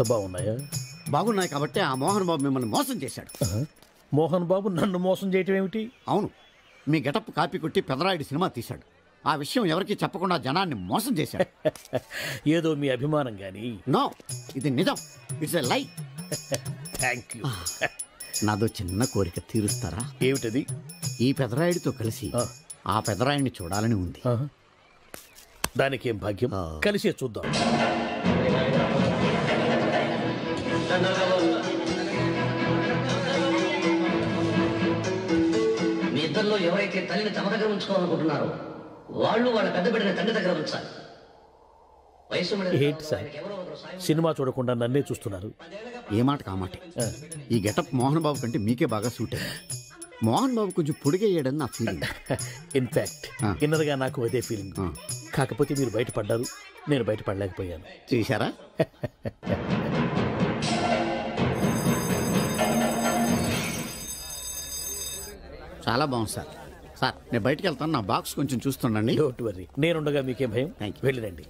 బాగున్నాయా? బాగున్నాయి కాబట్టి ఆ మోహన్ బాబు మిమ్మల్ని మోసం చేశాడు. మోహన్ బాబు నన్ను మోసం చేయటం ఏమిటి? అవును, మీ గెటప్ కాపీ కొట్టి పెదరాయుడు సినిమా తీశాడు. ఆ విషయం ఎవరికి చెప్పకుండా జనాన్ని మోసం చేశాడు. ఏదో మీ అభిమానం గాని. నో, ఇది నిజం. ఇట్స్ ఎ లై. Thank you. నాదో చిన్న కోరిక తీరుస్తారా? ఏమిటది? ఈ పెదరాయుడితో కలిసి ఆ పెదరాయుడిని చూడాలని ఉంది. దానికేం భాగ్యం, కలిసే చూద్దాం. మీ ఇద్దరిలో ఎవరైతే తల్లిని తమ దగ్గర ఉంచుకోవాలనుకుంటున్నారో వాళ్ళు వాళ్ళ పెద్ద బిడ్డని తండ్రి దగ్గర ఉంచాలి. ఏంటి సార్, సినిమా చూడకుండా నన్నే చూస్తున్నారు? ఏ మాట కామాటే. ఈ గెటప్ మోహన్ బాబు కంటే మీకే బాగా సూట్ అయ్యింది. మోహన్ బాబు కొంచెం పొడిగయ్యాడని నా ఫీలింగ్. ఇన్ఫాక్ట్ ఇన్నర్గా నాకు అదే ఫీలింగ్. కాకపోతే మీరు బయటపడ్డారు, నేను బయటపడలేకపోయాను. చూశారా? చాలా బాగుంది సార్. సార్ నేను బయటికి వెళ్తాను, నా బాక్స్ కొంచెం చూస్తుండండి. డోంట్ వరీ, నేనుండగా మీకేం భయం. వెళ్ళిరండి.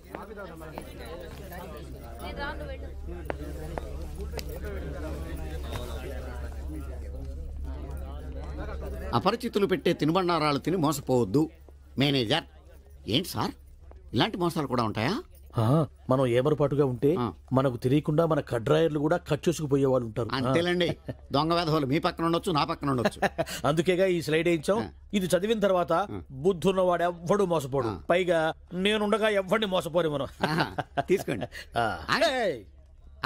అపరిచితులు పెట్టే తినుబండారాలు తిని మోసపోవద్దు. మేనేజర్. ఏంటి సార్, ఇలాంటి మోసాలు కూడా ఉంటాయా? మనం ఏమరపాటుగా ఉంటే మనకు తెలియకుండా మన కడ్రాయర్లు కూడా కట్ చేసుకుపోయే వాళ్ళు ఉంటారు. అంతేలేండి, దొంగ వేధవులు మీ పక్కన ఉండొచ్చు, నా పక్కన ఉండొచ్చు. అందుకేగా ఈ స్లైడ్ వేయించాం. ఇది చదివిన తర్వాత బుద్ధున్నవాడు ఎవ్వడు మోసపోడు. పైగా నేనుండగా ఎవ్వడిని మోసపోరు మనం. తీసుకోండి.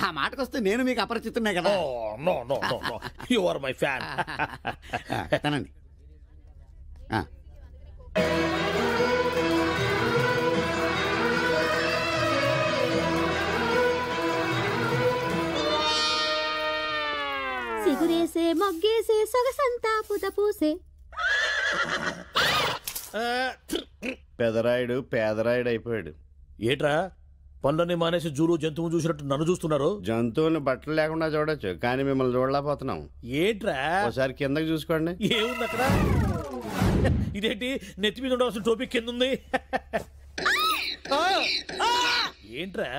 ఆ మాటకొస్తే నేను మీకు అపరిచితున్నే కదా. You are my fan. తనండి. సిగురేసే మొగ్గేసే సొగసంతా పుత పూసే. పెదరాయుడు పేదరాయుడు అయిపోయాడు. ఏట్రా పనులన్నీ మానేసి జూలు జంతువులు చూసినట్టు నన్ను చూస్తున్నారు? జంతువుని బట్టలు లేకుండా చూడొచ్చు, కానీ మిమ్మల్ని చూడలేకపోతున్నాం. ఏట్రా ఒకసారి కిందకి చూసుకోండి. ఏముంది అక్కడ? ఇదేంటి నెత్తి మీద ఉండవలసిన టోపిక్ కింద ఉంది? ఏంట్రా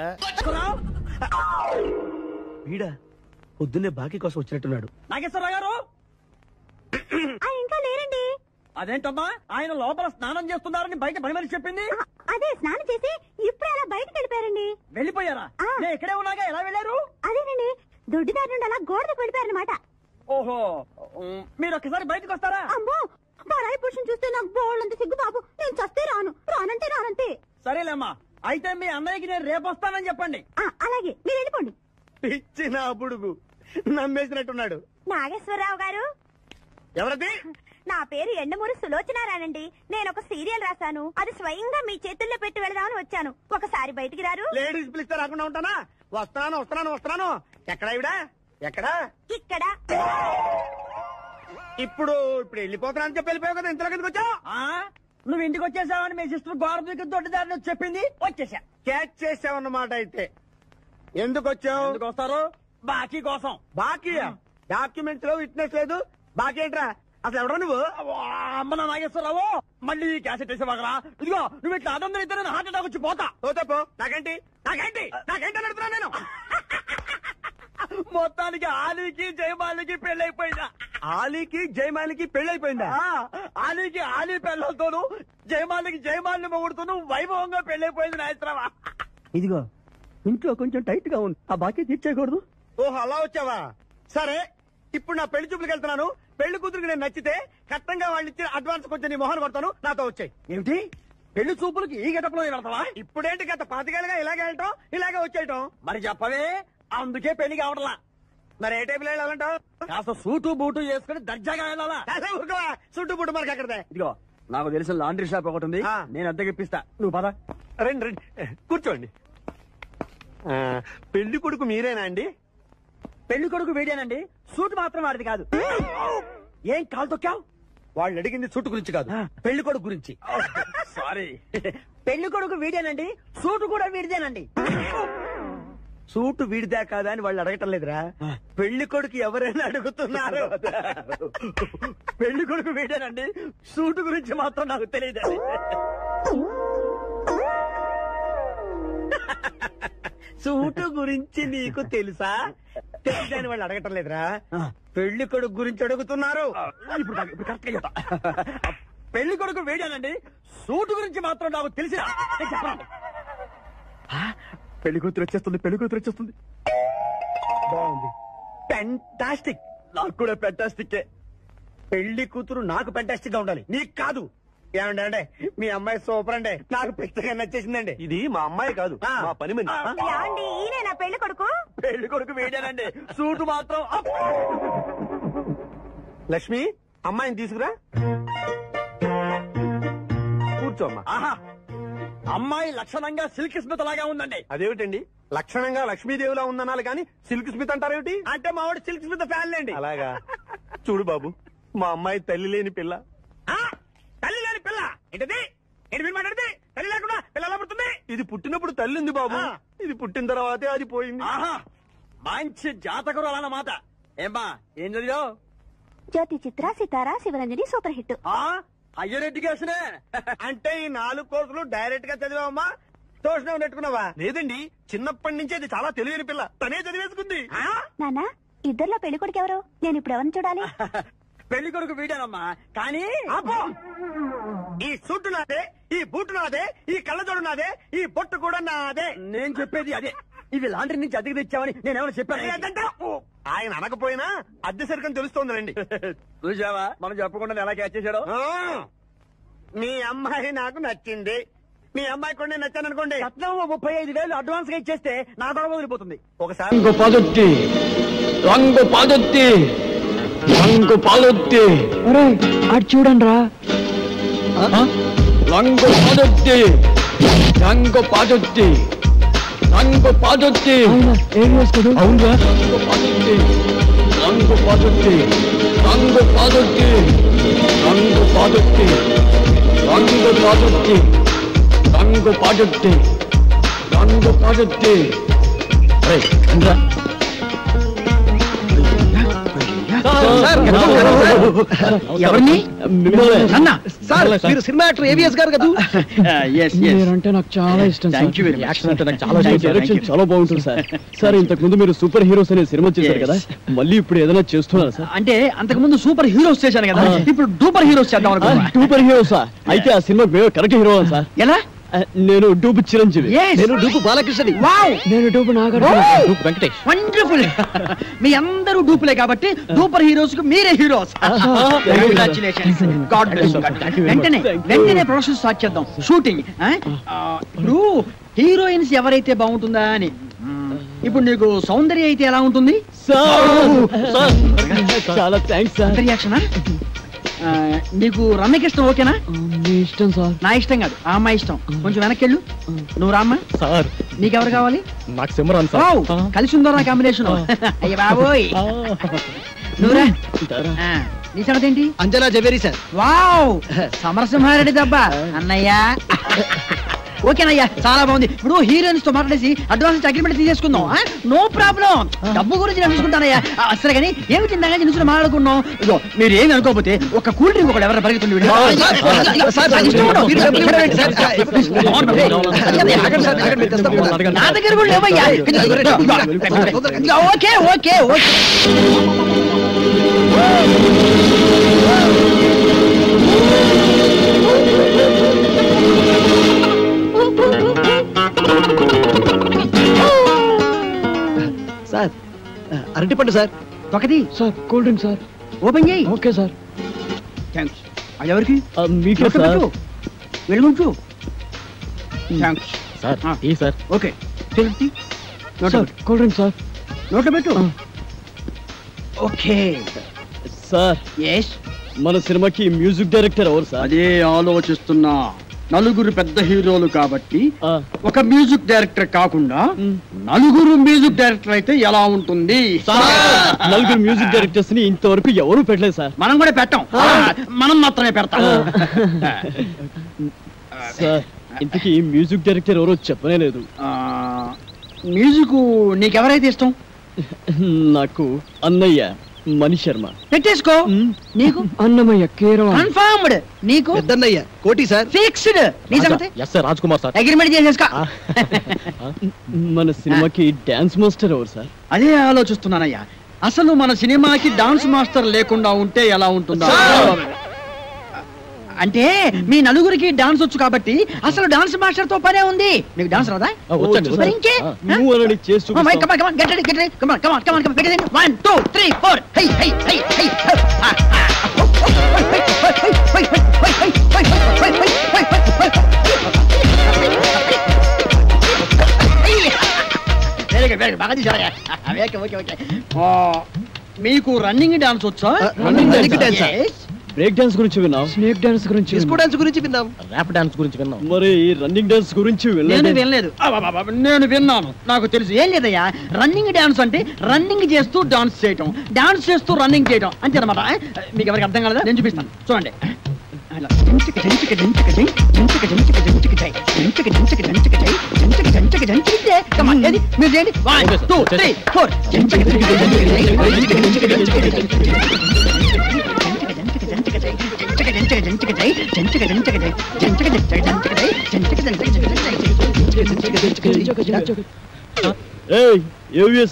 వీడా పొద్దున్నే బాకీ కోసం వచ్చినట్టున్నాడు. నాగేశ్వరరావు గారు ఇంకా లేరండి. అదేంటమ్మా, ఆయన లోపల స్నానం చేస్తున్నారని బయట పని మనిషి చెప్పింది. అదే స్నానం చేసి ఇప్పుడు అలా బయటకు వెళ్ళిపోయారండి. వెళ్ళిపోయారా? నేను ఇక్కడే ఉన్నాగా, ఎలా వెళ్ళారు? అదేనండి, దొడ్డిదారి నుండి అలా గోడకు వెళ్ళిపోయారనమాట. ఓహో, మీరు ఒక్కసారి బయటకు వస్తారా? అమ్మో, పరాయి పురుషుని చూస్తే నాకు బోళ్ళంత సిగ్గు బాబు. నేను చస్తే రాను, రానంటే రానంతే. సరేలేమ్మా, అయితే మీ అన్నయ్యకి నేను రేపు వస్తానని చెప్పండి. అలాగే, మీరు వెళ్ళిపోండి. ఇచ్చిన బుడుగు నమ్మేసినట్టున్నాడు. నాగేశ్వరరావు గారు. ఎవరది? నా పేరు ఎండమూరి సులోచనారానండి. నేను ఒక సీరియల్ రాశాను, అది స్వయంగా మీ చేతుల్లో పెట్టి వెళదామని వచ్చాను. ఒకసారి బయటికి రారు? లేడీస్ పిలిస్తే రాకుండా ఉంటానా? వస్తున్నాను వస్తున్నాను వస్తున్నాను. ఎక్కడా ఇవిడా? ఎక్కడా? ఇక్కడ. ఇప్పుడు వెళ్ళిపోతున్నా అని చెప్పి వెళ్ళిపోయావు కదా, ఇంతలో కిందకి వచ్చావు. నువ్వు ఇంటికి వచ్చేసావని మీ సిస్టర్ గోడ దగ్గర దొడ్డిదారిని చెప్పింది, వచ్చేసా. క్యాచ్ చేసావన్నమాట. అయితే ఎందుకు వచ్చావు? ఎందుకు వస్తారు? బాకీ కోసం. బాకీ? డాక్యుమెంట్స్ లో విట్నెస్ లేదు, బాకీ ఏంట్రా? అసలు ఎవడో నువ్వు? అమ్మ నా నాగేశ్వరరావు, మళ్ళీ క్యాసెట్ వేసేవాగరా? ఇదిగో నువ్వు ఇట్లా అదందరూ ఇద్దరు హార్ట్ అటాక్ వచ్చి పోతా. పోతాపో. నాకేంటి నాకేంటి నాకేంటి అని అడుగుతున్నా నేను. మొత్తానికి ఆలీకి జయమాలికి పెళ్ళైపోయిందా? ఆలీకి జయమాలికి పెళ్ళైపోయిందా? ఆలీకి ఆలీ పెళ్ళతోను, జయమాలికి జయమాలిని మొగుడుతూను వైభవంగా పెళ్ళైపోయింది నాయత్రమా. ఇదిగో ఇంట్లో కొంచెం టైట్ గా ఉంది, ఆ బాకీ తీర్చేయకూడదు. ఓహో, అలా వచ్చావా? సరే, ఇప్పుడు నా పెళ్లి చూపులకు వెళ్తున్నాను. పెళ్లి కూతురికి నేను నచ్చితే కట్టంగా వాళ్ళు ఇచ్చిన అడ్వాన్స్ కొంచెం నీ మొహన్ కొడతాను, నాతో వచ్చాయి. ఏమిటి పెళ్లి చూపులకి ఈ గెటప్లో వెళ్తావా? ఇప్పుడేంటి, గత 5 ఏళ్ళుగా ఇలాగే వెళ్ళటం, ఇలాగే వచ్చేయటం. మరి చెప్పవే, అందుకే పెళ్లి కావడలా. మరి ఏ టైపులో వెళ్ళాలంటావు? కాస్త సూటు బూటు వేసుకుని దర్జాగా వెళ్ళాలా? చుట్టూ పుట్టు మనకి అక్కడదే. ఇదిగో నాకు తెలిసిన లాండ్రీ షాప్ ఒకటి ఉంది, నేను అద్దెకి ఇప్పిస్తా. నువ్వు పద. రండి రండి, కూర్చోండి. పెళ్లి కొడుకు మీరేనా అండి? పెళ్లి కొడుకు వీడేనండి, సూట్ మాత్రం వాడిది కాదు. ఏం కాలు తొక్కావు? వాళ్ళు అడిగింది సూట్ గురించి కాదు, పెళ్లి కొడుకు గురించి. సారీ. పెళ్లి కొడుకు వీడేనండి, సూట్ కూడా వీడిదేనండి. సూటు వీడిదా కాదా అని వాళ్ళు అడగటం లేదురా, పెళ్లి కొడుకు ఎవరైనా అడుగుతున్నారు. పెళ్లి కొడుకు వీడేనండి, సూటు గురించి మాత్రం నాకు తెలియదు. సూటు గురించి నీకు తెలుసా? తెలియని వాళ్ళు అడగటం లేదురా, పెళ్లి కొడుకు గురించి అడుగుతున్నారు. ఇప్పుడు కరెక్ట్ గా చెప్తా. పెళ్లి కొడుకు వేడానండి, సూటు గురించి మాత్రం నాకు తెలిసిన పెళ్లి కూతురు వచ్చేస్తుంది, పెళ్లి కూతురు వచ్చేస్తుంది. బాగుంది, పెంటాస్టిక్. నాకు కూడా పెంటాస్టిక్. పెళ్లి కూతురు నాకు పెంటాస్టిక్ గా ఉండాలి, నీకు కాదు. ఏమంటే మీ అమ్మాయి సూపర్ అండి, నాకు పెద్దగా నచ్చేసిందండి. ఇది మా అమ్మాయి కాదు, మా పని మనిషి. ఏమండి ఈయన నా పెళ్లి కొడుకు? పెళ్లి కొడుకు వేడానండి, సూటు మాత్రం లక్ష్మి, అమ్మాయిని తీసుకురా, కూర్చోమ్మా. ఆహా, అమ్మాయి లక్షణంగా సిల్క్ స్మిత్ లాగా ఉందండి. అదేమిటండి లక్షణంగా లక్ష్మీదేవిలా ఉందనాలి కానీ సిల్క్ స్మిత్ అంటారేమిటి? అంటే మా వాడు సిల్క్ స్మిత్ ఫ్యాన్ లేండి. అలాగా? చూడు బాబు, మా అమ్మాయి తల్లి లేని పిల్ల. తల్లి లేని పిల్ల ఏంటది? ఏంటి మీరు మాట్లాడితే? తల్లి లేకుండా పిల్ల ఎలా పుడుతుంది? ఇది పుట్టినప్పుడు తల్లి ఉంది బాబు, ఇది పుట్టిన తర్వాతే అది పోయింది. ఆహా, మంచి జాతకురాలు అన్నమాట. ఏమ్మా, ఏం చదివావు? జ్యోతి చిత్ర, సితారా, శివరంజని సూపర్ హిట్. హయ్యర్ ఎడ్యుకేషనే. అంటే ఈ 4 కోర్సులు డైరెక్ట్ గా చదివావమ్మా, ట్యూషన్ నెట్టుకున్నావా? లేదండి, చిన్నప్పటి నుంచి అది చాలా తెలియని పిల్ల, తనే చదివేసుకుంది. నాన్న, ఇద్దర్లో పెళ్లి కొడుకు ఎవరు? నేను ఇప్పుడు ఎవరిని చూడాలి? పెళ్లి కొడుకు వీడానమ్మా, కానీ ఆపో. ఈ సూటు నాదే, ఈ బూటు నాదే, ఈ కళ్ళజోడు నాదే, ఈ బొట్టు కూడా నాదే. నేను చెప్పేది అదే. ఇవి లాండ్రీ నుంచి అద్దెకి తెచ్చావని నేనేమైనా చెప్పాను? ఆయన అనకపోయినా అద్దె సరికని తెలుస్తోందండి. చూసావా, మనం చెప్పకుండా ఎలా క్యాచ్ చేశాడో. మీ అమ్మాయి నాకు నచ్చింది, మీ అమ్మాయి కూడా నేను నచ్చాను అనుకోండి, 35,000 అడ్వాన్స్ గా ఇచ్చేస్తే నా గొడవ వదిలిపోతుంది. ఒకసారి రంగు పాదొత్తి, రంగు పాదొత్తి, రంగు పాదొత్తి. అటు చూడండి రా. రంగు పాదొత్తి, రంగు పాదొత్తి, రంగు పాదొత్తి. అవునరా? రంగు పాదొత్తి, రంగు పాదొత్తి, రంగు పాదొత్తి, రంగు పాదొత్తి, రంగు పాదొత్తి, రంగు పాదొత్తి, రంగు పాదొత్తి. రండ్రా. ఎవరిని? అన్న సార్, మీరు సినిమా యాక్టర్ ఏవిఎస్ గారు కదా? అంటే నాకు చాలా ఇష్టం. యాక్షన్ అంటే నాకు చాలా ఇష్టం. డైరెక్షన్ చాలా బాగుంటుంది సార్. సార్, ఇంతకు ముందు మీరు సూపర్ హీరోస్ అనే సినిమా చేశారు కదా, మళ్ళీ ఇప్పుడు ఏదైనా చేస్తున్నారు సార్? అంటే అంతకు ముందు సూపర్ హీరోస్ చేశాను కదా, ఇప్పుడు డూపర్ హీరోస్ చేద్దాం అనుకున్నా. సూపర్ హీరోసా? అయితే ఆ సినిమా కరెక్ట్ హీరో సార్. ఎలా? నేను డూపు చిరంజీవి. నేను డూపు బాలకృష్ణ. నేను dupe Nagarjuna. Dupe Venkatesh. Wonderful. మీ అందరూ డూపులే కాబట్టి డూపర్ హీరోస్ కు మీరే heroes. Congratulations. God bless you. వెంటనే ప్రొడక్షన్ స్టార్ట్ చేద్దాం, షూటింగ్. ఇప్పుడు హీరోయిన్స్ ఎవరైతే బాగుంటుందా అని. ఇప్పుడు నీకు సౌందర్య అయితే ఎలా ఉంటుంది? చాలా థ్యాంక్స్ సార్. రియాక్షనా? నీకు రమ్యకృష్ణ ఓకేనా? మీ ఇష్టం సార్. నా ఇష్టం కాదు, ఆ అమ్మాయి ఇష్టం. కొంచెం వెనక్కెళ్ళు. నువ్వు రామ్మా. సార్, నీకెవరు కావాలి? నాకు సిమరన్ సార్. కలిసి ఉందో నా కాంబినేషన్. అయ్య బాబోయ్. నువ్వురా. నీ సంగతి ఏంటి? అంజలా జవేరి సార్. వావ్, సమరసింహారెడ్డి దబ్బా అన్నయ్య. ఓకేనయ్యా, చాలా బాగుంది. ఇప్పుడు హీరోయిన్స్ తో మాట్లాడేసి అడ్వాన్స్ అగ్రిమెంట్ తీసేసుకుందాం. నో ప్రాబ్లం, డబ్బు గురించి నేను చూసుకుంటానయ్యా. సరే కానీ ఏమి తిందా నుంచి మాట్లాడుకున్నాం. ఇదో మీరు ఏమి అనుకోకపోతే ఒక కూల్ డ్రింక్ ఒకటి ఎవరైనా పరిగెత్తుంది. నా దగ్గర కూడా లేవయ్యా. Okay okay okay. సార్, అరటిపండు సార్. ఒకటి sir, cool drink sir. Open చేయి. Okay sir. థ్యాంక్స్. అది ఎవరికి? మీకే సార్. వెళ్ళుంచు. Thanks sir. ఈ sir. Okay. Cool drink sir. నోట్లో పెట్టు. Okay sir. ఎస్. మన సినిమాకి మ్యూజిక్ డైరెక్టర్ ఎవరు సార్? అదే ఆలోచిస్తున్నా. నలుగురు పెద్ద హీరోలు కాబట్టి ఒక మ్యూజిక్ డైరెక్టర్ కాకుండా నలుగురు మ్యూజిక్ డైరెక్టర్ అయితే ఎలా ఉంటుంది? నలుగురు మ్యూజిక్ డైరెక్టర్స్ ని ఇంతవరకు ఎవరు పెట్టలేదు సార్. మనం కూడా పెట్టాం, మనం మాత్రమే పెడతాం. సార్, ఇంతకీ మ్యూజిక్ డైరెక్టర్ ఎవరో చెప్పనే లేదు. మ్యూజిక్ నీకెవరైతే ఇష్టం? నాకు అన్నయ్య. మనీష్ శర్మ. పెట్టేసుకో. నీకు అన్నమయ్య కేరళ. కన్ఫర్మ్డ్. నీకు పెద్దన్నయ్య కోటి సార్. ఫిక్స్డ్. నీ సంగతి yes sir, Raj Kumar sir. Agreement చేసేసుకో. మన సినిమాకి డాన్స్ మాస్టర్ ఎవరు సార్? అదే ఆలోచిస్తున్నానయ్యా. అసలు మన సినిమాకి డాన్స్ మాస్టర్ లేకుండా ఉంటే ఎలా ఉంటుందా? అంటే మీ నలుగురికి డాన్స్ వచ్చు కాబట్టి అసలు డాన్స్ మాస్టర్ తో పనే ఉంది. మీకు డాన్స్ రాదా? మరి ఇంకే? నువ్వు అలాంటి చేసి చూపిస్తావు. Come on, get ready, get ready. Come on. Get ready. 1, 2, 3, 4. Hey. Very good. బాగా తీశారయ్యా. ఓకే. మీకు రన్నింగ్ డాన్స్ వచ్చా? Running dance. బ్రేక్ డాన్స్ గురించి విన్నాం, స్నేక్ డాన్స్ గురించి, డిస్కో డాన్స్ గురించి విన్నాం, ర్యాప్ డాన్స్ గురించి విన్నాం. మరి రన్నింగ్ డాన్స్ గురించి నేను వినలేదు. నేను విన్నాను, నాకు తెలుసు. ఏం లేదయ్యా, రన్నింగ్ డాన్స్ అంటే రన్నింగ్ చేస్తూ డాన్స్ చేయటం, డాన్స్ చేస్తూ రన్నింగ్ చేయటం అంతే అనమాట. మీకు ఎవరికి అర్థం కాలేదా? నేను చూపిస్తాను, చూడండి. మీరు చేయండి. 1, 2, 3, 4.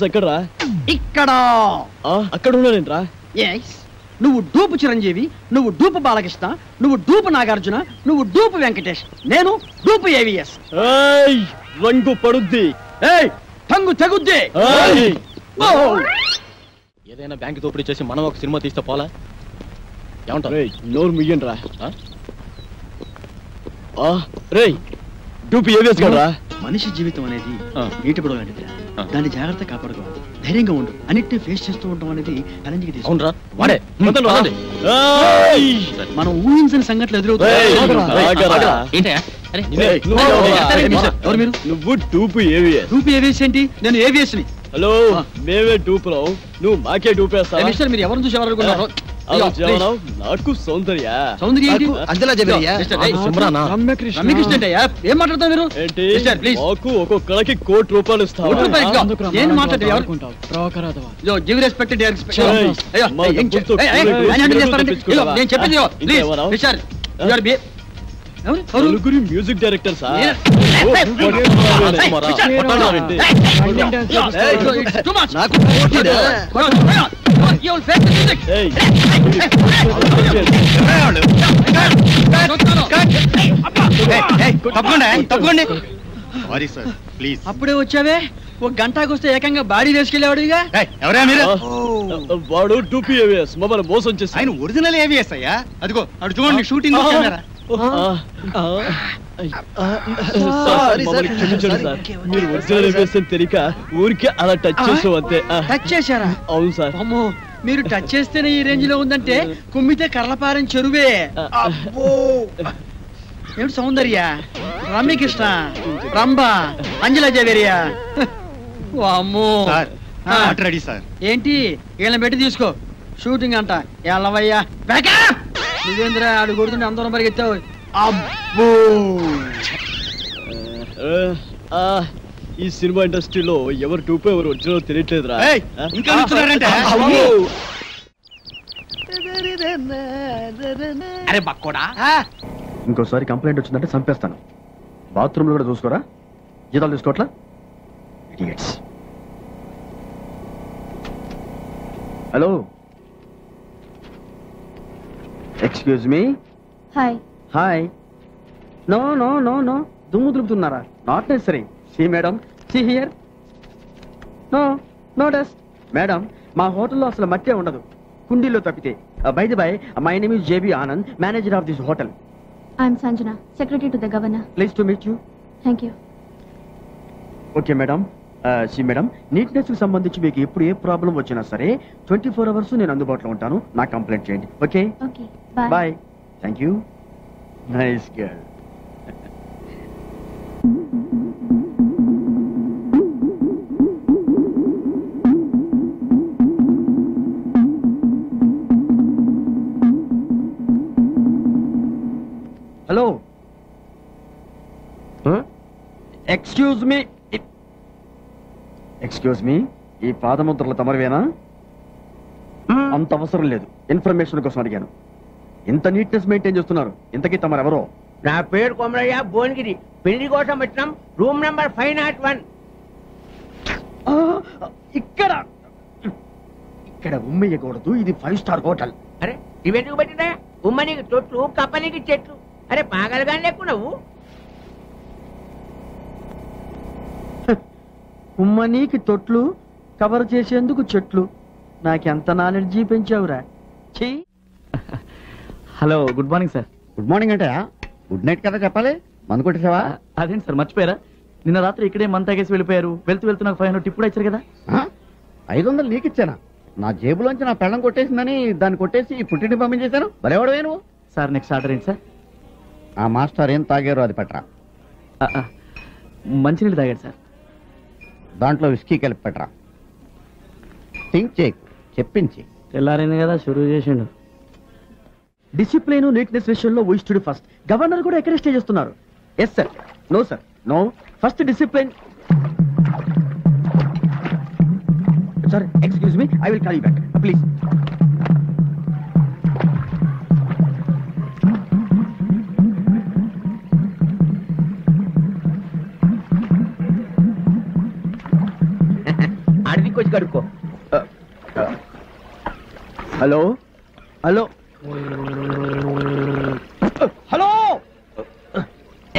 ఎక్కడరా? ఇక్కడ. అక్కడ ఉన్నానేంట్రా? నువ్వు డూపు చిరంజీవి, నువ్వు డూపు బాలకృష్ణ, నువ్వు డూపు నాగార్జున, నువ్వు డూపు వెంకటేష్, నేను డూపు ఏవిఎస్. రంగు పడుద్ది, టంగు తెగుద్ది. ఏదైనా బ్యాంక్ దోపిడీ చేసి మనం ఒక సినిమా తీస్తే పోలా? ఏమంటారు? నోరు ముయ్యండి రా. డూపు ఏవిఎస్ కదరా? మనిషి జీవితం అనేది నీటి బుడగ లాంటిది. దాన్ని జాగ్రత్త కాపాడుకోవాలి, ధైర్యంగా ఉండు. అన్నిటిని ఫేస్ చేస్తూ ఉండటం అనేది ఛాలెంజ్కి తీసుకుంటా. మనం ఊహించని సంఘటనలు ఎదురవుతాయి. నువ్వు డూపు ఏవిఎస్. డూపు ఏవిఎస్ ఏంటి? నేను ఏవిఎస్ ని. హలో, మేమే డూపులో, నువ్వు మాకే డూపేస్తా. మిస్టర్, మీరు ఎవరిని చూసి ఎవరనుకున్నారు? నాకు సౌందర్య రమ్యకృష్ణ. ఏం మాట్లాడతావు మీరు? మాకు ఒక్కొక్కడికి ₹1,00,00,000 ఇస్తాను. నేను మాట్లాడే గివ్ రెస్పెక్ట్. నేను చెప్పింది నలుగురి మ్యూజిక్ డైరెక్టర్ సార్. అప్పుడే వచ్చావే, ఒక గంటకు వస్తే ఏకంగా బాడీ వేసుకెళ్ళేవాడు. వాడు డూపీ ఏవిఎస్ మమ్మల్ని మోసం చేసి. ఆయన ఒరిజినల్ ఏవిఎస్ అయ్యా. అదిగో అటు చూడండి, షూటింగ్ మీరు ఒరిజినల్ ఏవిఎస్ అని తెలియక ఊరికే అలా టచ్ చేసావు అంతే. టచ్ చేశారా? అవును సార్. అమ్మో, మీరు టచ్ చేస్తేనే ఈ రేంజ్ లో ఉందంటే కుమ్మితే కర్లపారం చెరువే. ఏమిటి సౌందర్య, రమ్యకృష్ణ, రంభ, అంజలా జవేరియా. అమ్మో రెడీ సార్. ఏంటి వీళ్ళని పెట్టి తీసుకో, షూటింగ్ అంట. ఎల్లవయ్యా నువ్వేంద్ర ఆడు కొడుతుంటే అందరం పరిగెత్తావు. అబ్బో, ఈ సినిమా ఇండస్ట్రీలో ఎవరు డూపో ఎవరు ఒరిజినల్ తెలియట్లేదురా. అరే బక్కోడా, ఇంకోసారి కంప్లైంట్ వచ్చిందంటే చంపేస్తాను. బాత్రూమ్ లో కూడా చూసుకోరా, జీతాలు తీసుకోవట్లా. Hello, excuse me. Hi. No no no no, దుమ్ము దులుపుతున్నారా? Not necessary. See madam, see here. No no dust. Madam, మా హోటల్లో అసలు మట్టే ఉండదు, కుండీలో తప్పితే. By the by, my name is JB Anand, manager of this hotel. I'm Sanjana, secretary to the governor. Pleased to meet you. Thank you. Okay, madam. See, madam, neatness కి సంబంధించి మీకు ఎప్పుడు ఏ ప్రాబ్లం వచ్చినా సరే 24 hours నేను అందుబాటులో ఉంటాను. నాకు కంప్లైంట్ చేయండి. Okay? Okay. Bye. Bye. Thank you. Nice girl. Hello, excuse me. Excuse me, ఈ పాదముద్రలు తమరివేనా? అంత అవసరం లేదు, ఇన్ఫర్మేషన్ కోసం అడిగాను. ఇంత నీట్నెస్ మెయింటైన్ చేస్తున్నారు, ఇంతకీ తమరెవరో? నా పేరు కొమరయ్య భువనగిరి. పెళ్లి కోసం వచ్చినాం. Room number 501. ఇక్కడ ఇక్కడ ఉమ్మేయకూడదు, ఇది 5 స్టార్ హోటల్. అరే ఇవెందుకు పెట్టినా? ఉమ్మనికి తొట్లు, కప్పనికి చెట్లు. అరే పాగలగానే లేకు నువ్వు. ఉమ్మనీకి తొట్లు, కవర్ చేసేందుకు చెట్లు. నాకెంత నాలెడ్జీ పెంచావురా. చెయ్యి. Hello, good morning sir. Good morning అంటే గుడ్ నైట్ కదా చెప్పాలి. మందు కొట్టేసావా? అదేంటి సార్ మర్చిపోయారా? నిన్న రాత్రి ఇక్కడే మంత తాగేసి వెళ్ళిపోయారు. వెళ్తూ నాకు 500 టిప్ కూడా ఇచ్చారు కదా. 500 నీకు ఇచ్చానా? నా జేబులోంచి నా పెళ్ళం కొట్టేసిందని దాన్ని కొట్టేసి పుట్టింటికి పంపించేశాను. బలేవాడవే నువ్వు. సార్ నెక్స్ట్ ఆర్డర్ ఏంటి సార్? ఆ మాస్టర్ ఏం తాగారో అది పెట్టరా. మంచినీళ్ళు తాగాడు సార్. దాంట్లో విస్కీ కలిపి పెట్టరా. థింక్ చేయి, చెప్పించి. తెల్లారైంది కదా షురూ చేసిండు. డిసిప్లిన్, నీట్నెస్ విషయంలో వీ స్టడీ ఫస్ట్. గవర్నర్ కూడా ఎంకరేజ్ చేస్తున్నారు. Yes sir. No sir, no. First discipline. Sir excuse me, I will call you back please. అడిగి వచ్చి కడుక్కో. Hello hello hello,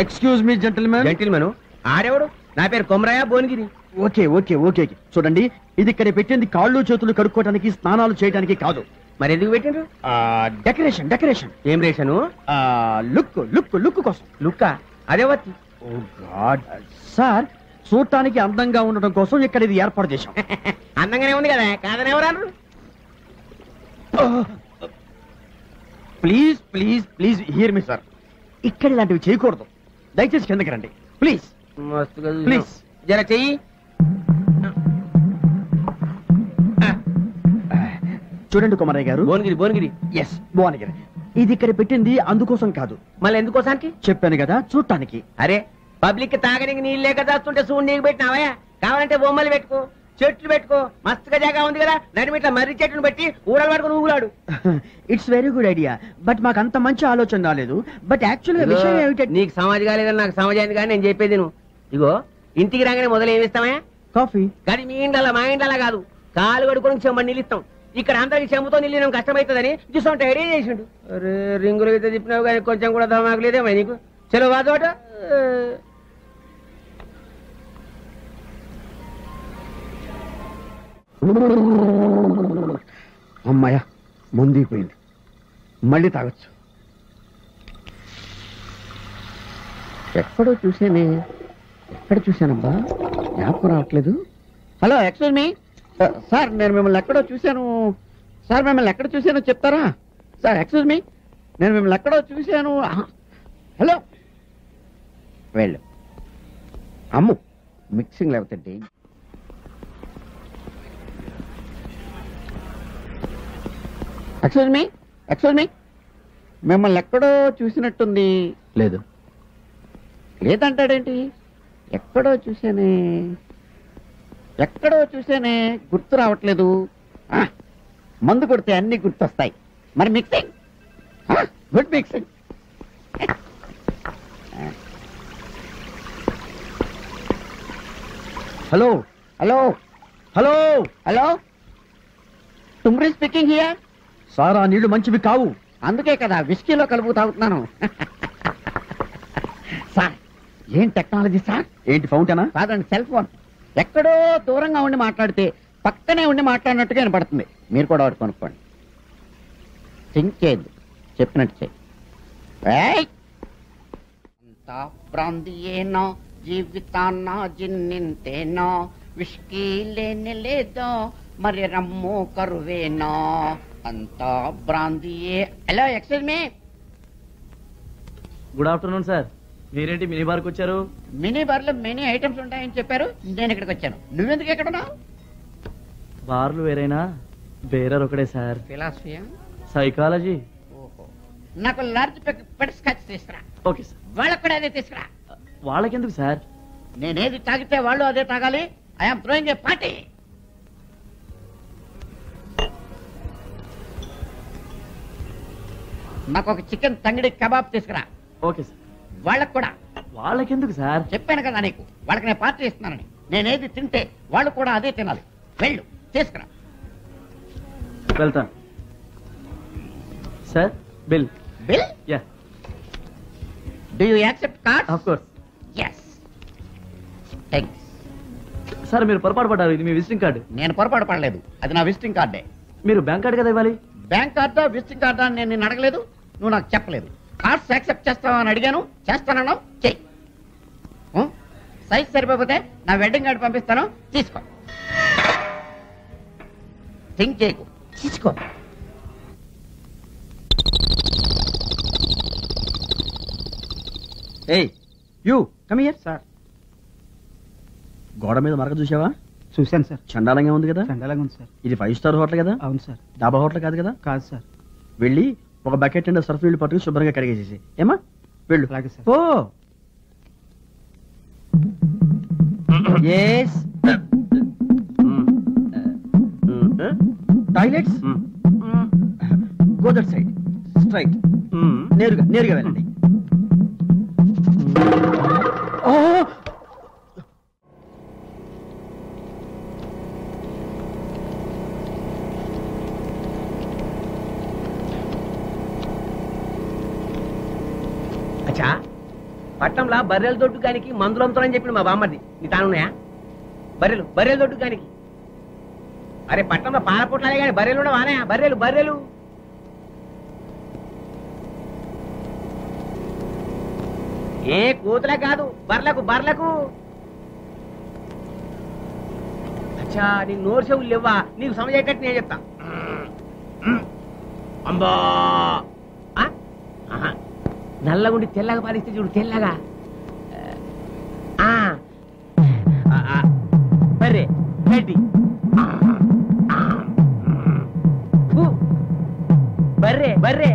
excuse me gentlemen. Gentlemen ఆడెవడు? నా పేరు Komarayya Bhuvanagiri. Okay okay okay చూడండి, ఇది ఇక్కడ పెట్టింది కాళ్ళు చేతులు కడుక్కోవడానికి, స్నానాలు చేయడానికి కాదు. మరి ఎందుకు పెట్టిండ్రు? Decoration decoration. ఏం రేషను? లుక్ లుక్ లుక్ కోసం. లుక్కా? అదే వచ్చి. ఓ గాడ్ సార్, చూడటానికి అందంగా ఉండటం కోసం ఇక్కడ ఇది ఏర్పాటు చేశాం. అందంగానే ఉంది కదా, కాదని ఎవరన్నారు? Please please please here me sir, ఇక్కడ ఇలాంటివి చేయకూడదు. దయచేసి కిందకి రండి ప్లీజ్. ప్లీజ్ జర చెయ్యి. చూడండి కుమారయ్య గారు. భువనగిరి భువనగిరి. ఎస్ భువనగిరి. ఇది ఇక్కడ పెట్టింది అందుకోసం కాదు. మళ్ళీ ఎందుకోసానికి? చెప్పాను కదా, చూడటానికి. అరే పబ్లిక్ తాగడానికి నీళ్ళు లేక దాస్తుంటే చూడు నీకు పెట్టినావా? కావాలంటే బొమ్మలు పెట్టుకో, చెట్లు పెట్టుకో, మస్తుగా జాగా ఉంది కదా. నడిమిట్లా మర్రి చెట్టును పెట్టి ఊడలు పట్టుకుని ఊగులాడు. It's very good idea, but మాకు అంత మంచి ఆలోచన రాలేదు. బట్ యాక్చువల్గా విషయం ఏమిటంటే, నీకు సమాజ్ కాలేదని నాకు సమాజ్ అయింది కానీ నేను చెప్పేది నువ్వు ఇగో, ఇంటికి రాగానే మొదలు ఏమిస్తామా? కాఫీ. కానీ మీ ఇంట్లో మా ఇంట్లో కాదు, కాలు కడుకొని చెమ్మని నీళ్ళు ఇస్తాం. ఇక్కడ అందరికి చెంబుతో నీళ్ళు కష్టమవుతుందని చూసుకుంటే ఐడియా చేసిండు. అరే రింగులు అయితే తిప్పినావు కానీ కొంచెం కూడా దమాకు లేదేమో నీకు. చలో వాదోట. అమ్మాయ ముందుకుపోయింది, మళ్ళీ తాగొచ్చు. ఎక్కడో చూసానే, ఎక్కడ చూశానబ్బా, జ్ఞాపకం రావట్లేదు. హలో ఎక్స్క్యూజ్ మీ సార్, నేను మిమ్మల్ని ఎక్కడో చూశాను సార్. మిమ్మల్ని ఎక్కడ చూశానో చెప్తారా సార్? ఎక్స్క్యూజ్ మీ, నేను మిమ్మల్ని ఎక్కడో చూశాను. హలో వెళ్ళు. అమ్ము మిక్సింగ్ లేకపోతే. ఎక్స్క్యూజ్ మీ, మిమ్మల్ని ఎక్కడో చూసినట్టుంది. లేదు. లేదంటాడేంటి? ఎక్కడో చూసానే గుర్తు రావట్లేదు. మందు కొడితే అన్ని గుర్తొస్తాయి. మరి mixing, good mixing. Hello hello hello hello, Thumri speaking here. Sir, ఆ నీళ్లు మంచివి కావు. అందుకే కదా విస్కీలో కలుపు తాగుతున్నాను. సార్ ఏం టెక్నాలజీ సార్? ఏంటి ఫౌంటైనా? కాదండి, సెల్ ఫోన్. ఎక్కడో దూరంగా ఉండి మాట్లాడితే పక్కనే ఉండి మాట్లాడినట్టుగా వినపడుతుంది. మీరు కూడా ఒకటి కొనుక్కోండి. థింక్ చేయద్దు, చెప్పినట్టు చేయి. అంతా ప్రాంతీయేనో జీవితాన్న జిన్నింతేనో, విస్కీ లేని లేదో మరి రమ్ము కరువేనో, అంతా బ్రాందీయే. Hello excuse me. Good afternoon sir. మీరేంటి మినీ బార్కి వచ్చారు? మినీ బార్లో మెనీ ఐటమ్స్ ఉంటాయని చెప్పారు, నేను ఇక్కడికి వచ్చాను. నువ్వెందుకు ఎక్కడ ఉన్నావు? బార్లు వేరైనా బేరర్ ఒకడే సార్. ఫిలాసఫియా? సైకాలజీ. ఓహో, నాకు లార్జ్ పెట్ స్కాచ్ తీసుకురా. Okay sir. వాళ్ళకు కూడా అదే తీసుకురా. వాళ్ళకెందుకు సార్? నేనేది తాగితే వాళ్ళు అదే తాగాలి. I'm throwing a party. నాకు ఒక చికెన్ తంగిడి కబాబ్ తీసుకురా. Okay sir. వాళ్ళకు కూడా. వాళ్ళకెందుకు సార్? చెప్పాను కదా నీకు, వాళ్ళకి నేను పార్టీ ఇస్తున్నానని. నేనేది తింటే వాళ్ళు కూడా అదే తినాలి. వెళ్ళు తీసుకురా. వెళ్తాను sir. Bill. Bill? Yeah. Do you accept card? Of course. yes. Thanks. Sir మీరు పొరపాటు పడ్డారు. ఇది మీ విజిటింగ్ కార్డు. నేను పొరపాటు పడలేదు, అది నా విజిటింగ్ కార్డే. మీరు బ్యాంక్ కార్డు కదా ఇవ్వాలి. బ్యాంక్ కార్డా విజిటింగ్ కార్డా అని నేను నిన్ను అడగలేదు, నువ్వు నాకు చెప్పలేదు. కార్డ్స్ యాక్సెప్ట్ చేస్తావా అని అడిగాను, చేస్తానన్నావు, చెయ్యి. సైజ్ సరిపోతే నా వెడ్డింగ్ కార్డు పంపిస్తాను, తీసుకో. థింక్ చేయకు, తీసుకో. ఏయ్ యూ కమ్ హియర్. సార్ గోడ మీద మరక చూసావా? చూశాను సార్. చండాలంగా ఉంది కదా? చండాలంగా ఉంది సార్. ఇది 5 స్టార్ హోటల్ కదా? అవును సార్. డాబా హోటల్ కాదు కదా? కాదు సార్. వెళ్ళి ఒక బకెట్ అండ్ సర్ఫ్ నీళ్ళు పట్టుకుని శుభ్రంగా కడిగేసేసి ఏమా వెళ్ళు. అలాగే sir. Oh yes toilets go that side straight. నేరుగా వెళ్ళండి. అచ్చా, పట్నంలో బర్రెల దొడ్డుకానికి మందులు అమ్ముతారని చెప్పి మా బామ్మది. నీ తానున్నాయా? బర్రెల దొడ్డుకానికి. అరే పట్నంలో పాలపొట్లాలే కానీ బర్రెలు కూడా వానాయా? బర్రెలు ఏ కూతులే కాదు, బర్లకు. అచ్చా, నీకు నోరు చెవులు లేవా? నీకు సమజేటట్టు నేను చెప్తా. అంబా నల్లగుండి తెల్లగా పాలిస్తే చూడు, తెల్లగా. బర్రె గడ్డి. బర్రె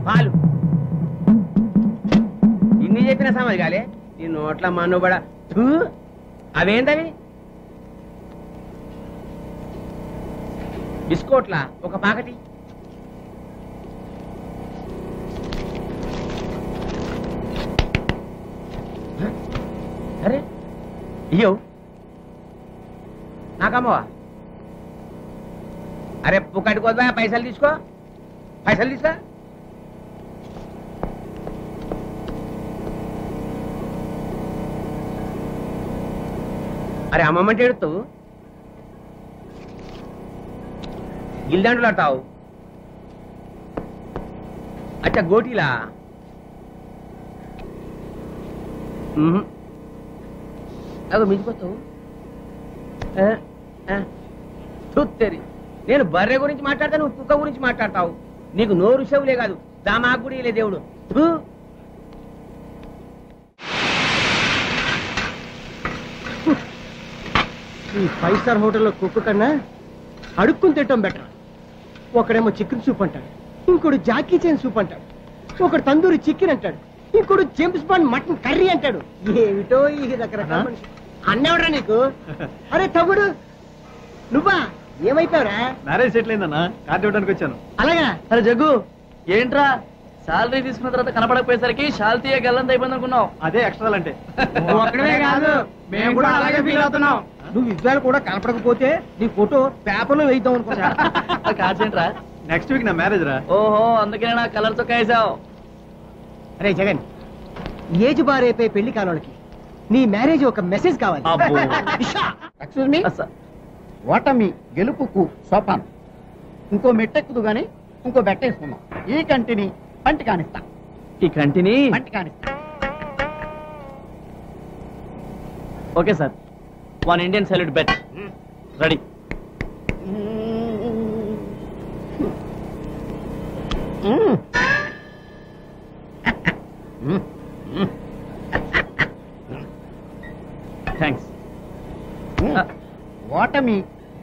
పాలు. ఇన్ని చెప్పిన సమజ్ కాలే నీ నోట్ల మనుబడ. అవేందవి? బిస్కోట్లా ఒక పాకటి. అరే అయ్యో నాకమ్మవా? అరే పుక్కటికోదా, పైసలు తీసుకో. అరే అమ్మమ్మంటే ఎడుతావు, గిల్దండులు ఆడతావు. అచ్చా గోటీలా? అగో మించిపోతావు. చూత్తేరి, నేను బర్రె గురించి మాట్లాడతా, నువ్వు కుక్క గురించి మాట్లాడతావు. నీకు నోరు చెవులే కాదు, దామాకు కూడా లే దేవుడు. ఈ 5 స్టార్ హోటల్లో కుక్క కన్నా అడుక్కుని తింటాం బెటర్. ఒకడేమో చికెన్ సూప్ అంటాడు, ఇంకోడు జాకీ చైన్ సూప్ అంటాడు, ఒకడు తందూరి చికెన్ అంటాడు, ఇంకోడు జేమ్స్ బాండ్ మటన్ కర్రీ అంటాడు. ఏమిటో ఈ రకరకాల మనిషి. అన్నెవడరా నీకు? అరే తమ్ముడు, నువ్వా? ఏమైపోయావురా? మ్యారేజ్ సెటిల్ అయిందన్నా, కార్డు ఇవ్వడానికి వచ్చాను. అలాగా? అరే జగ్గు ఏంట్రా, శాలరీ తీసుకున్న తర్వాత కనపడకపోయేసరికి శాల్తీయ గల్లంత అయిపోయింది అనుకున్నావు. అదే ఎక్స్ట్రా అంటే. ఒక్కడే కాదు, మేము కూడా అలాగే ఫీల్ అవుతున్నాం. నువ్వు ఇవాళ కూడా కనపడకపోతే నీ ఫోటో పేపర్లో వేద్దాం అనుకున్నా. కార్డ్స్ ఏంట్రా? నెక్స్ట్ వీక్ నా మ్యారేజ్ రా. ఓహో, అందుకే నా కలర్ తో వేసావు. అరే జగన్, ఏజ్ బార్ అయిపోయి పెళ్లి కానోళ్ళకి నీ మ్యారేజ్ ఒక మెసేజ్ కావాలి. ఎక్స్క్యూజ్ మీ, ఓటమి గెలుపుకు సోపానం. ఇంకో మెట్టెక్కుదు గాని ఇంకో బెట్టేసుకుందాం. ఈ కంటిని పంటి కానిస్తా. ఈ కంటిని పంటి కానిస్తా. Okay sir, 1 Indian salute bet ready. Thanks. ఓటమి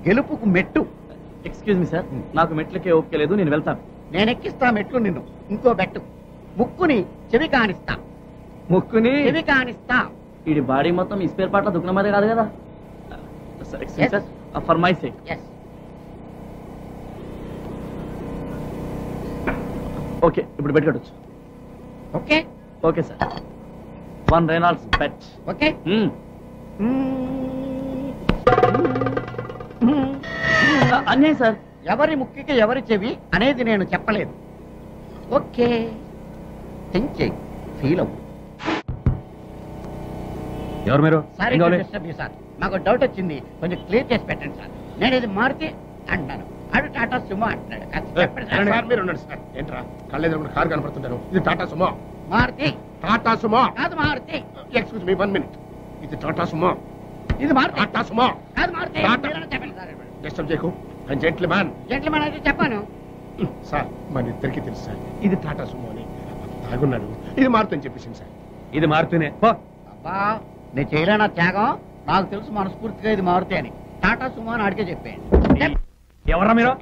గెలుపుకు మెట్టు. ఎక్స్క్యూజ్ మీ సార్, నాకు మెట్లకే ఓకే లేదు, నేను వెళ్తాను. నేను ఎక్కిస్తా మెట్లు నిన్ను. ఇంకో బెట్టు. ముక్కుని చెవి కానిస్తా. ముక్కుని చెవి కానిస్తా. వీడి బాడీ మొత్తం ఈ స్పేర్ పార్ట్ల దుకాణం అదే కాదు కదా sir. Excuse sir, for my sake. Okay, ఇప్పుడు బెట్ కట్టొచ్చు. Okay okay sir. 1 Reynolds bet. Okay అన్యాయం సార్. ఎవరి ముక్కికి ఎవరి చెవి అనేది నేను చెప్పలేదు. ఓకే థింక్ చేయి, ఫీల్ అవ్వు. ఎవరు మీరు? Sorry to disturb you sir, మాకు డౌట్ వచ్చింది, కొంచెం క్లియర్ చేసి పెట్టండి సార్. నేను ఇది మారుతి అంటున్నాను, అడు టాటా సుమో అంటున్నాడు. చెప్పండి సార్. మీరు ఉండండి సార్. ఏంట్రా కళ్ళెదురు కారు కనపడుతుంటారు. ఇది టాటా సుమో. మారుతి టాటా సుమో కాదు మారుతి. Excuse me 1 minute. ఇది టాటా సుమో. ఇది మారుతి. టాటా సుమో కాదు మారుతి. టాటా. చెప్పండి సార్. డిస్టర్బ్ చేయకు. జెంట్లమ్యాన్. జెంట్లమ్యాన్ అయితే చెప్పాను సార్. మన ఇద్దరికి తెలుసు సార్, ఇది టాటా సుమో అని. తాగున్నాడు. ఇది మారుతి అని చెప్పేసింది సార్. ఇది మారుతూనే. అబ్బా నేను చేయలేనా త్యాగం? నాకు తెలుసు మనస్ఫూర్తిగా ఇది మారుతి అని. టాటా సుమో అని అడిగే చెప్పాను. ఎవరా మీరు?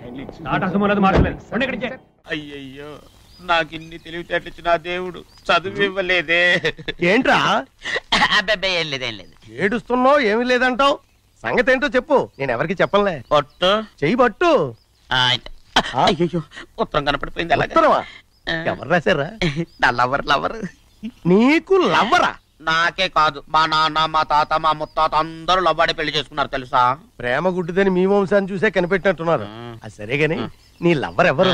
టాటా సుమో లేదు, మారలేదు. అయ్యయ్యో, నాకు ఇన్ని తెలివితేటలు ఇచ్చిన దేవుడు చదువు ఇవ్వలేదే. ఏంట్రా అబ్బాయి ఏం లేదు, ఏం లేదు. ఏడుస్తున్నావు? ఏమీ లేదంటావు. సంగతి ఏంటో చెప్పు, నేను ఎవరికి చెప్పనులే. పట్టు చెయ్యి పట్టు. అయ్యో, ఉత్తరం కనపడిపోయింది. ఉత్తరమా? ఎవరు రాశారా? నా లవర్ లవర్. నీకు లవ్వరా? నాకే కాదు, మా నాన్న, మా తాత, మా ముత్తాత అందరూ లవ్వాడి పెళ్లి చేసుకున్నారు తెలుసా. ప్రేమ గుడ్డిదని మీ వంశాన్ని చూసే కనిపెట్టినట్టున్నారు. అది సరే గాని నీ లవ్వర్ ఎవరు?